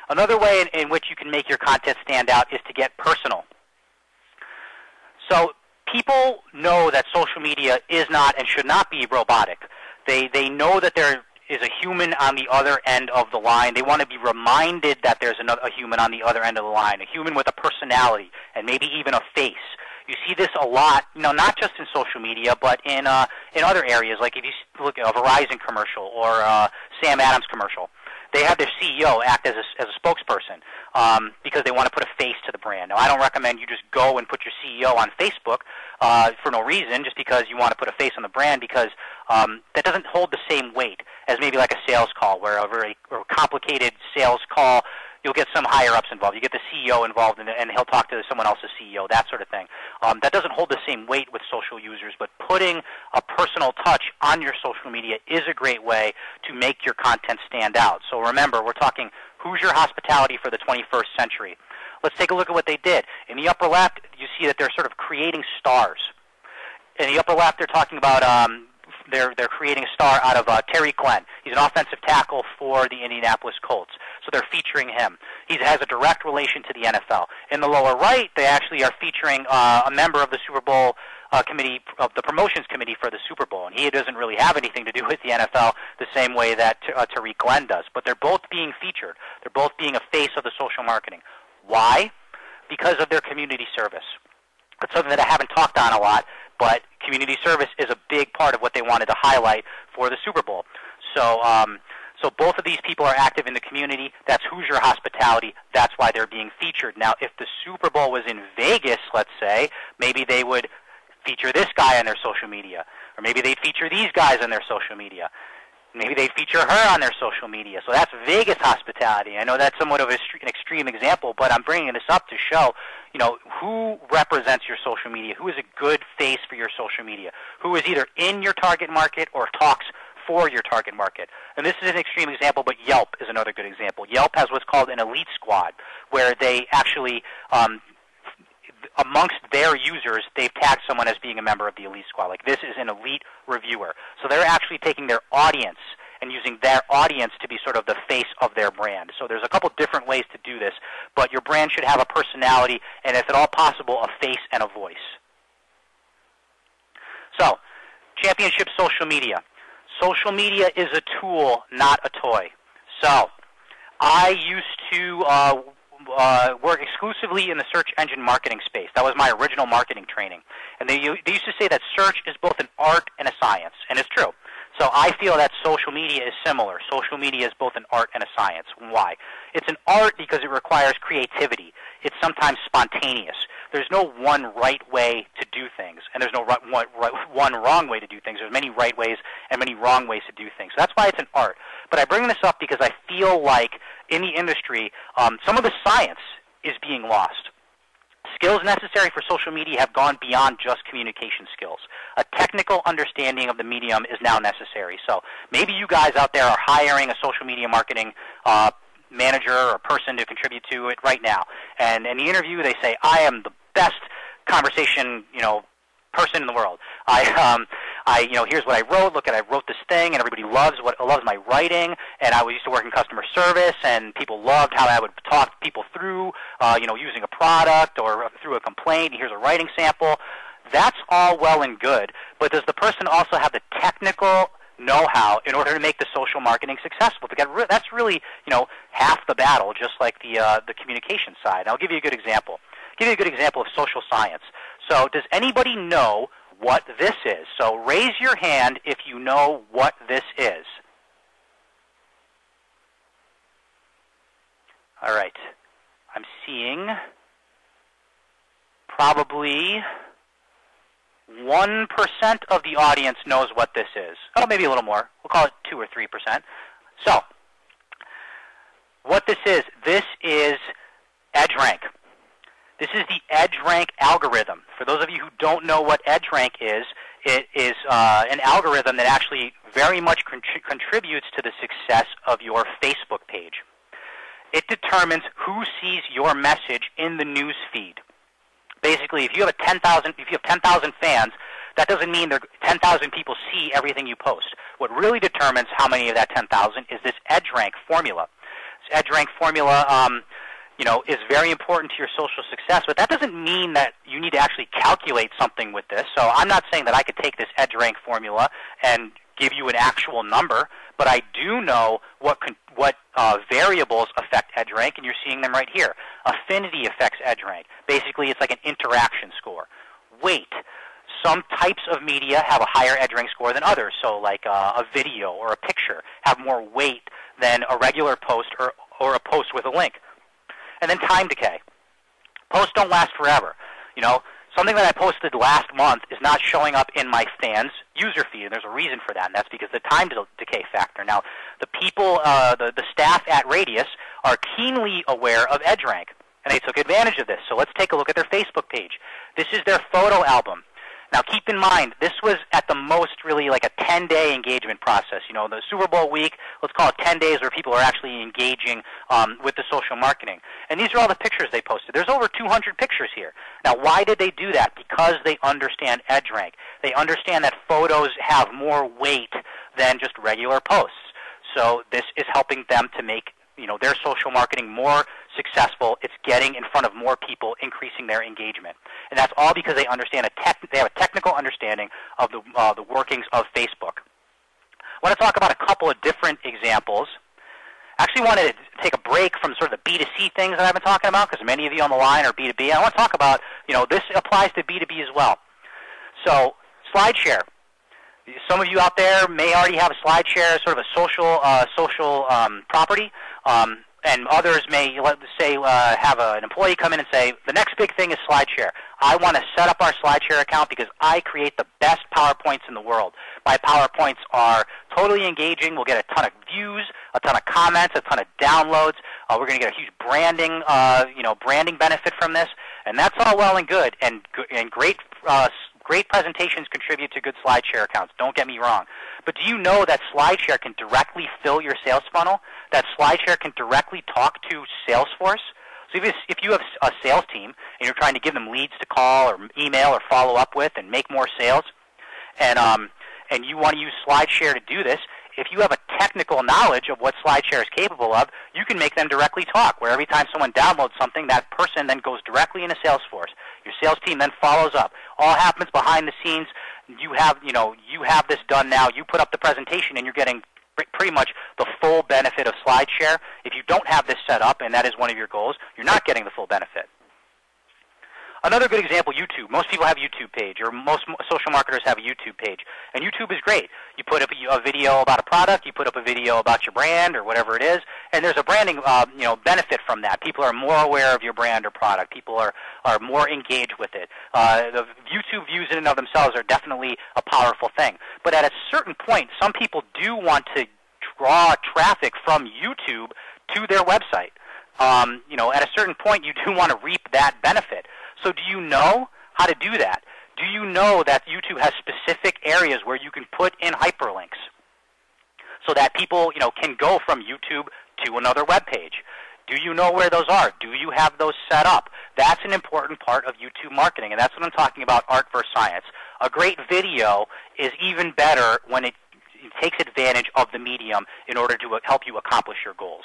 Another way in which you can make your content stand out is to get personal. So people know that social media is not and should not be robotic. They know that there is a human on the other end of the line. They want to be reminded that there's a human on the other end of the line, a human with a personality and maybe even a face. You see this a lot, not just in social media, but in other areas. Like if you look at a Verizon commercial or a Sam Adams commercial, they have their CEO act as a spokesperson because they want to put a face to the brand. Now, I don't recommend you just go and put your CEO on Facebook for no reason, just because you want to put a face on the brand, because that doesn't hold the same weight as maybe like a sales call, where a very complicated sales call, you'll get some higher-ups involved. You get the CEO involved, and he'll talk to someone else's CEO, that sort of thing. That doesn't hold the same weight with social users, but putting a personal touch on your social media is a great way to make your content stand out. So remember, we're talking Hoosier hospitality for the 21st century. Let's take a look at what they did. In the upper left, you see that they're sort of creating stars. In the upper left, they're talking about they're creating a star out of Terry Glenn. He's an offensive tackle for the Indianapolis Colts. So they're featuring him. He has a direct relation to the NFL. In the lower right, they actually are featuring a member of the Super Bowl committee, of the promotions committee for the Super Bowl. And he doesn't really have anything to do with the NFL the same way that Tariq Glenn does. But they're both being featured. They're both being a face of the social marketing. Why? Because of their community service. That's something that I haven't talked on a lot, but community service is a big part of what they wanted to highlight for the Super Bowl. So both of these people are active in the community. That's Hoosier hospitality. That's why they're being featured. Now, if the Super Bowl was in Vegas, let's say, maybe they would feature this guy on their social media, or maybe they'd feature these guys on their social media. Maybe they'd feature her on their social media. So that's Vegas hospitality. I know that's somewhat of an extreme example, but I'm bringing this up to show, who represents your social media, who is a good face for your social media, who is either in your target market or talks for your target market. And this is an extreme example, but Yelp is another good example. Yelp has what's called an elite squad, where they actually, amongst their users, they've tagged someone as being a member of the elite squad. Like, this is an elite reviewer. So they're actually taking their audience and using their audience to be sort of the face of their brand. So there's a couple different ways to do this, but your brand should have a personality and, if at all possible, a face and a voice. So, championship social media. Social media is a tool, not a toy. So, I used to work exclusively in the search engine marketing space. That was my original marketing training. And they used to say that search is both an art and a science, and it's true. So I feel that social media is similar. Social media is both an art and a science. Why? It's an art because it requires creativity. It's sometimes spontaneous. There's no one right way to do things, and there's no one wrong way to do things. There's many right ways and many wrong ways to do things. So that's why it's an art. But I bring this up because I feel like in the industry, some of the science is being lost. Skills necessary for social media have gone beyond just communication skills. A technical understanding of the medium is now necessary. So maybe you guys out there are hiring a social media marketing manager or person to contribute to it right now. And in the interview, they say, I am the best conversation, person in the world. Here's what I wrote. Look, I wrote this thing, and everybody loves my writing. And I used to work in customer service, and people loved how I would talk people through, using a product or through a complaint. Here's a writing sample. That's all well and good, but does the person also have the technical know-how in order to make the social marketing successful? Because that's really, half the battle, just like the communication side. And I'll give you a good example. I'll give you a good example of social science. So does anybody know what this is? So raise your hand if you know what this is. All right. I'm seeing probably 1% of the audience knows what this is. Oh, maybe a little more. We'll call it 2 or 3%. So what this is EdgeRank. This is the EdgeRank algorithm. For those of you who don't know what EdgeRank is, it is an algorithm that actually very much contributes to the success of your Facebook page. It determines who sees your message in the news feed. Basically, if you have 10,000 fans, that doesn't mean 10,000 people see everything you post. What really determines how many of that 10,000 is this EdgeRank formula. This EdgeRank formula, is very important to your social success, but that doesn't mean that you need to actually calculate something with this. So I'm not saying that I could take this EdgeRank formula and give you an actual number, but I do know what variables affect EdgeRank, and you're seeing them right here. Affinity affects EdgeRank. Basically, it's like an interaction score. Weight. Some types of media have a higher EdgeRank score than others. So like a video or a picture have more weight than a regular post or a post with a link. And then time decay. Posts don't last forever. Something that I posted last month is not showing up in my fans' user feed, and there's a reason for that, and that's because of the time decay factor. Now, the people, the staff at Radius are keenly aware of EdgeRank, and they took advantage of this. So let's take a look at their Facebook page. This is their photo album. Now, keep in mind, this was at the most really like a 10-day engagement process. The Super Bowl week, let's call it 10 days where people are actually engaging with the social marketing. And these are all the pictures they posted. There's over 200 pictures here. Now, why did they do that? Because they understand EdgeRank. They understand that photos have more weight than just regular posts. So this is helping them to make their social marketing more successful. It's getting in front of more people, increasing their engagement. And that's all because they understand they have a technical understanding of the workings of Facebook. I want to talk about a couple of different examples. I actually wanted to take a break from sort of the B2C things that I've been talking about, because many of you on the line are B2B. I want to talk about, this applies to B2B as well. So Slideshare. Some of you out there may already have a Slideshare, sort of a social property, and others may, let's say, have an employee come in and say, the next big thing is Slideshare. I want to set up our Slideshare account because I create the best PowerPoints in the world. My PowerPoints are totally engaging. We'll get a ton of views, a ton of comments, a ton of downloads. We're going to get a huge branding benefit from this, and that's all well and good, and great presentations contribute to good Slideshare accounts. Don't get me wrong. But do you know that Slideshare can directly fill your sales funnel? That Slideshare can directly talk to Salesforce? So if you have a sales team and you're trying to give them leads to call or email or follow up with and make more sales, and you want to use Slideshare to do this, if you have a technical knowledge of what Slideshare is capable of, you can make them directly talk, where every time someone downloads something, that person then goes directly into Salesforce. Your sales team then follows up. All happens behind the scenes. You have this done now. You put up the presentation, and you're getting pretty much the full benefit of Slideshare. If you don't have this set up, and that is one of your goals, you're not getting the full benefit. Another good example, YouTube. Most people have a YouTube page, or most social marketers have a YouTube page. And YouTube is great. You put up a video about a product, you put up a video about your brand or whatever it is, and there's a branding benefit from that. People are more aware of your brand or product. People are more engaged with it. The YouTube views in and of themselves are definitely a powerful thing. But at a certain point, some people do want to draw traffic from YouTube to their website. At a certain point, you do want to reap that benefit. So do you know how to do that? Do you know that YouTube has specific areas where you can put in hyperlinks so that people, can go from YouTube to another web page? Do you know where those are? Do you have those set up? That's an important part of YouTube marketing, and that's what I'm talking about, art versus science. A great video is even better when it takes advantage of the medium in order to help you accomplish your goals.